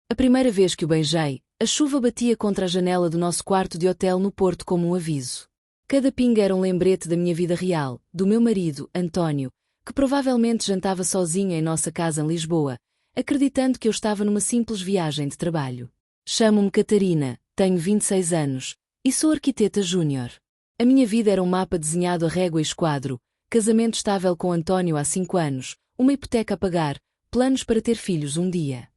A primeira vez que o beijei, a chuva batia contra a janela do nosso quarto de hotel no Porto como um aviso. Cada pinga era um lembrete da minha vida real, do meu marido, António, que provavelmente jantava sozinho em nossa casa em Lisboa, acreditando que eu estava numa simples viagem de trabalho. Chamo-me Catarina, tenho 26 anos, e sou arquiteta júnior. A minha vida era um mapa desenhado a régua e esquadro, casamento estável com António há 5 anos, uma hipoteca a pagar, planos para ter filhos um dia.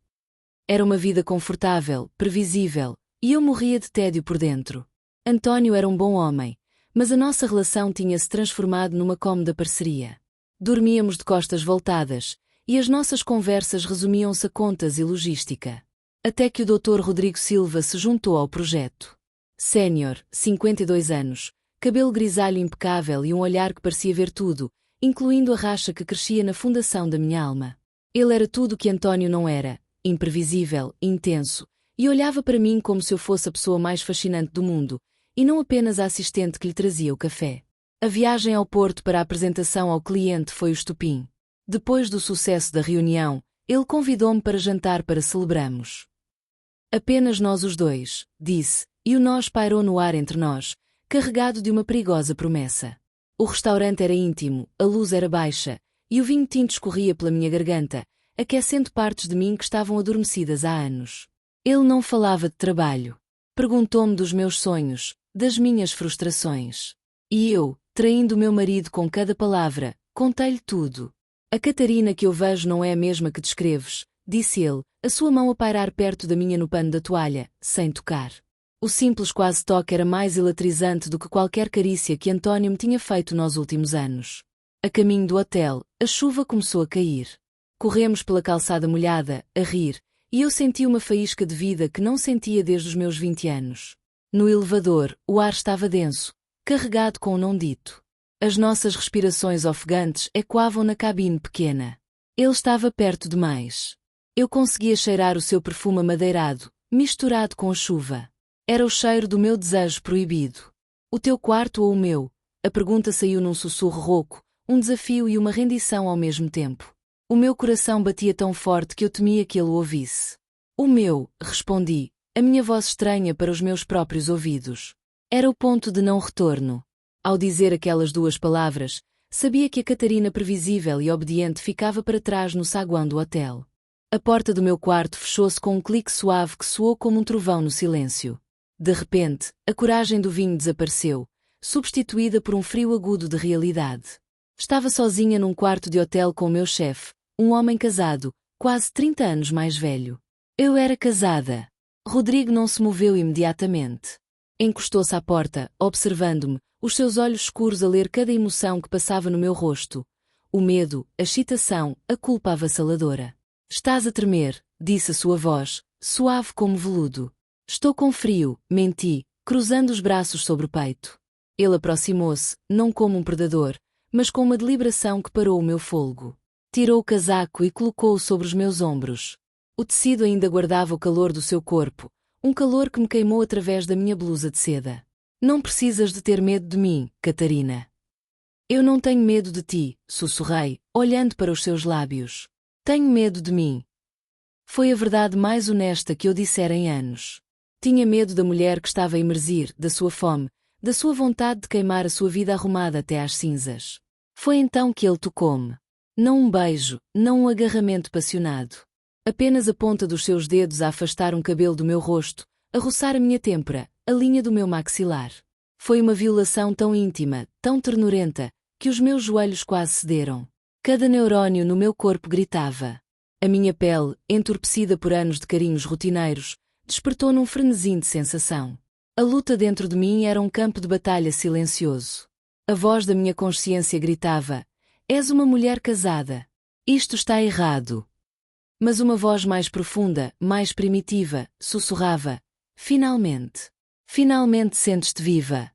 Era uma vida confortável, previsível, e eu morria de tédio por dentro. António era um bom homem, mas a nossa relação tinha-se transformado numa cômoda parceria. Dormíamos de costas voltadas, e as nossas conversas resumiam-se a contas e logística. Até que o Dr. Rodrigo Silva se juntou ao projeto. Sénior, 52 anos, cabelo grisalho impecável e um olhar que parecia ver tudo, incluindo a racha que crescia na fundação da minha alma. Ele era tudo o que António não era, imprevisível, intenso, e olhava para mim como se eu fosse a pessoa mais fascinante do mundo, e não apenas a assistente que lhe trazia o café. A viagem ao Porto para a apresentação ao cliente foi o estopim. Depois do sucesso da reunião, ele convidou-me para jantar para celebrarmos. Apenas nós os dois, disse, e o nós pairou no ar entre nós, carregado de uma perigosa promessa. O restaurante era íntimo, a luz era baixa, e o vinho tinto escorria pela minha garganta, aquecendo partes de mim que estavam adormecidas há anos. Ele não falava de trabalho. Perguntou-me dos meus sonhos, das minhas frustrações. E eu, traindo o meu marido com cada palavra, contei-lhe tudo. A Catarina que eu vejo não é a mesma que descreves, disse ele, a sua mão a pairar perto da minha no pano da toalha, sem tocar. O simples quase toque era mais eletrizante do que qualquer carícia que António me tinha feito nos últimos anos. A caminho do hotel, a chuva começou a cair. Corremos pela calçada molhada, a rir, e eu senti uma faísca de vida que não sentia desde os meus 20 anos. No elevador, o ar estava denso, carregado com o não dito. As nossas respirações ofegantes ecoavam na cabine pequena. Ele estava perto demais. Eu conseguia cheirar o seu perfume amadeirado, misturado com a chuva. Era o cheiro do meu desejo proibido. O teu quarto ou o meu? A pergunta saiu num sussurro rouco, um desafio e uma rendição ao mesmo tempo. O meu coração batia tão forte que eu temia que ele o ouvisse. O meu, respondi, a minha voz estranha para os meus próprios ouvidos. Era o ponto de não retorno. Ao dizer aquelas duas palavras, sabia que a Catarina previsível e obediente ficava para trás no saguão do hotel. A porta do meu quarto fechou-se com um clique suave que soou como um trovão no silêncio. De repente, a coragem do vinho desapareceu, substituída por um frio agudo de realidade. Estava sozinha num quarto de hotel com o meu chefe, um homem casado, quase 30 anos mais velho. Eu era casada. Rodrigo não se moveu imediatamente. Encostou-se à porta, observando-me, os seus olhos escuros a ler cada emoção que passava no meu rosto. O medo, a excitação, a culpa avassaladora. Estás a tremer, disse a sua voz, suave como veludo. Estou com frio, menti, cruzando os braços sobre o peito. Ele aproximou-se, não como um predador, mas com uma deliberação que parou o meu fôlego. Tirou o casaco e colocou-o sobre os meus ombros. O tecido ainda guardava o calor do seu corpo, um calor que me queimou através da minha blusa de seda. Não precisas de ter medo de mim, Catarina. Eu não tenho medo de ti, sussurrei, olhando para os seus lábios. Tenho medo de mim. Foi a verdade mais honesta que eu dissera em anos. Tinha medo da mulher que estava a emergir, da sua fome, da sua vontade de queimar a sua vida arrumada até às cinzas. Foi então que ele tocou-me. Não um beijo, não um agarramento apaixonado. Apenas a ponta dos seus dedos a afastar um cabelo do meu rosto, a roçar a minha têmpora, a linha do meu maxilar. Foi uma violação tão íntima, tão ternurenta, que os meus joelhos quase cederam. Cada neurónio no meu corpo gritava. A minha pele, entorpecida por anos de carinhos rotineiros, despertou num frenesim de sensação. A luta dentro de mim era um campo de batalha silencioso. A voz da minha consciência gritava: és uma mulher casada. Isto está errado. Mas uma voz mais profunda, mais primitiva, sussurrava: finalmente. Finalmente sentes-te viva.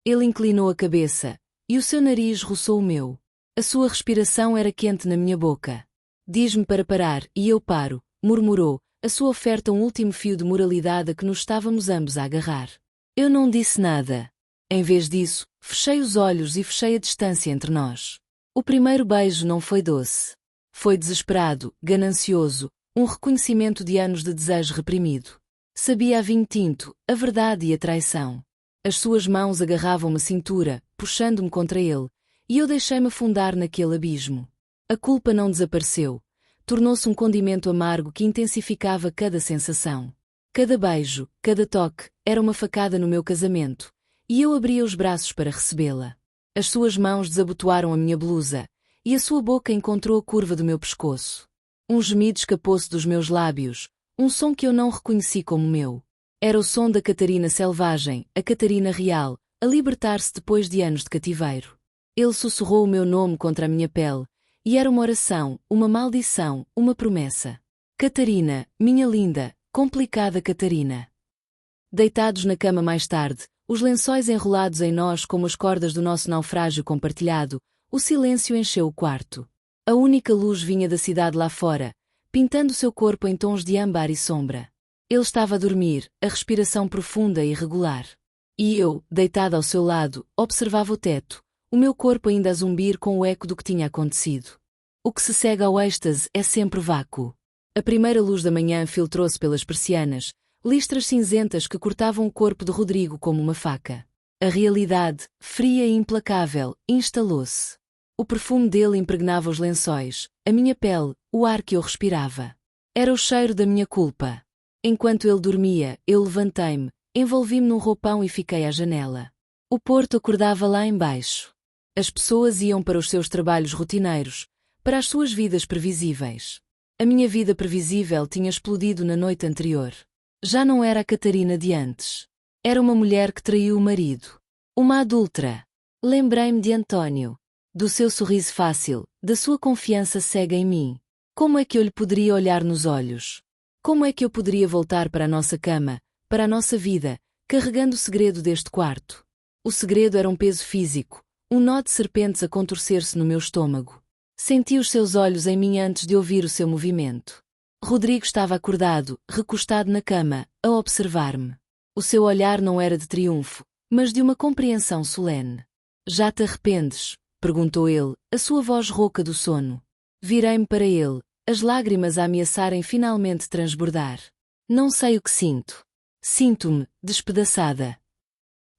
Ele inclinou a cabeça, e o seu nariz roçou o meu. A sua respiração era quente na minha boca. Diz-me para parar, e eu paro, murmurou, a sua oferta um último fio de moralidade a que nos estávamos ambos a agarrar. Eu não disse nada. Em vez disso, fechei os olhos e fechei a distância entre nós. O primeiro beijo não foi doce. Foi desesperado, ganancioso, Um reconhecimento de anos de desejo reprimido. Sabia a vinho tinto, a verdade e a traição. As suas mãos agarravam-me a cintura, puxando-me contra ele, e eu deixei-me afundar naquele abismo. A culpa não desapareceu. Tornou-se um condimento amargo que intensificava cada sensação. Cada beijo, cada toque, era uma facada no meu casamento, e eu abria os braços para recebê-la. As suas mãos desabotoaram a minha blusa, e a sua boca encontrou a curva do meu pescoço. Um gemido escapou-se dos meus lábios, um som que eu não reconheci como meu. Era o som da Catarina selvagem, a Catarina real, a libertar-se depois de anos de cativeiro. Ele sussurrou o meu nome contra a minha pele, e era uma oração, uma maldição, uma promessa. Catarina, minha linda, complicada Catarina. Deitados na cama mais tarde, os lençóis enrolados em nós como as cordas do nosso naufrágio compartilhado, o silêncio encheu o quarto. A única luz vinha da cidade lá fora, pintando seu corpo em tons de âmbar e sombra. Ele estava a dormir, a respiração profunda e regular. E eu, deitada ao seu lado, observava o teto, o meu corpo ainda a zumbir com o eco do que tinha acontecido. O que se segue ao êxtase é sempre vácuo. A primeira luz da manhã filtrou-se pelas persianas, listras cinzentas que cortavam o corpo de Rodrigo como uma faca. A realidade, fria e implacável, instalou-se. O perfume dele impregnava os lençóis, a minha pele, o ar que eu respirava. Era o cheiro da minha culpa. Enquanto ele dormia, eu levantei-me, envolvi-me num roupão e fiquei à janela. O porto acordava lá embaixo. As pessoas iam para os seus trabalhos rotineiros, para as suas vidas previsíveis. A minha vida previsível tinha explodido na noite anterior. Já não era a Catarina de antes. Era uma mulher que traiu o marido. Uma adúltera. Lembrei-me de António. Do seu sorriso fácil, da sua confiança cega em mim. Como é que eu lhe poderia olhar nos olhos? Como é que eu poderia voltar para a nossa cama, para a nossa vida, carregando o segredo deste quarto? O segredo era um peso físico, um nó de serpentes a contorcer-se no meu estômago. Senti os seus olhos em mim antes de ouvir o seu movimento. Rodrigo estava acordado, recostado na cama, a observar-me. O seu olhar não era de triunfo, mas de uma compreensão solene. Já te arrependes? Perguntou ele, a sua voz rouca do sono. Virei-me para ele, as lágrimas a ameaçarem finalmente transbordar. Não sei o que sinto. Sinto-me despedaçada.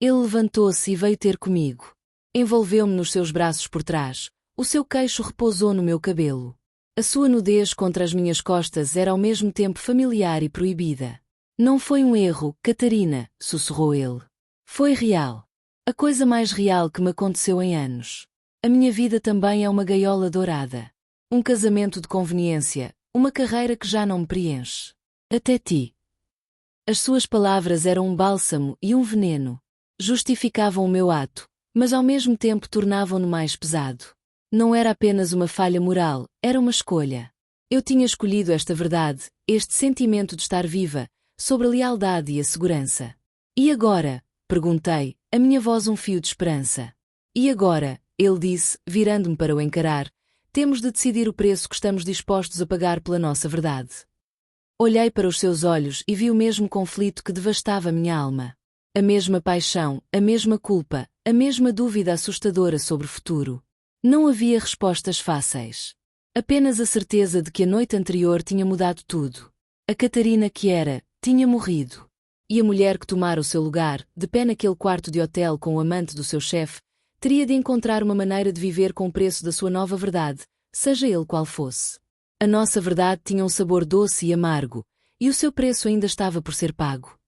Ele levantou-se e veio ter comigo. Envolveu-me nos seus braços por trás, o seu queixo repousou no meu cabelo. A sua nudez contra as minhas costas era ao mesmo tempo familiar e proibida. Não foi um erro, Catarina, sussurrou ele. Foi real. A coisa mais real que me aconteceu em anos. A minha vida também é uma gaiola dourada. Um casamento de conveniência, uma carreira que já não me preenche. Até ti. As suas palavras eram um bálsamo e um veneno. Justificavam o meu ato, mas ao mesmo tempo tornavam-no mais pesado. Não era apenas uma falha moral, era uma escolha. Eu tinha escolhido esta verdade, este sentimento de estar viva, sobre a lealdade e a segurança. E agora? Perguntei, a minha voz um fio de esperança. E agora? Ele disse, virando-me para o encarar, temos de decidir o preço que estamos dispostos a pagar pela nossa verdade. Olhei para os seus olhos e vi o mesmo conflito que devastava minha alma. A mesma paixão, a mesma culpa, a mesma dúvida assustadora sobre o futuro. Não havia respostas fáceis. Apenas a certeza de que a noite anterior tinha mudado tudo. A Catarina que era, tinha morrido. E a mulher que tomara o seu lugar, de pé naquele quarto de hotel com o amante do seu chefe, teria de encontrar uma maneira de viver com o preço da sua nova verdade, seja ele qual fosse. A nossa verdade tinha um sabor doce e amargo, e o seu preço ainda estava por ser pago.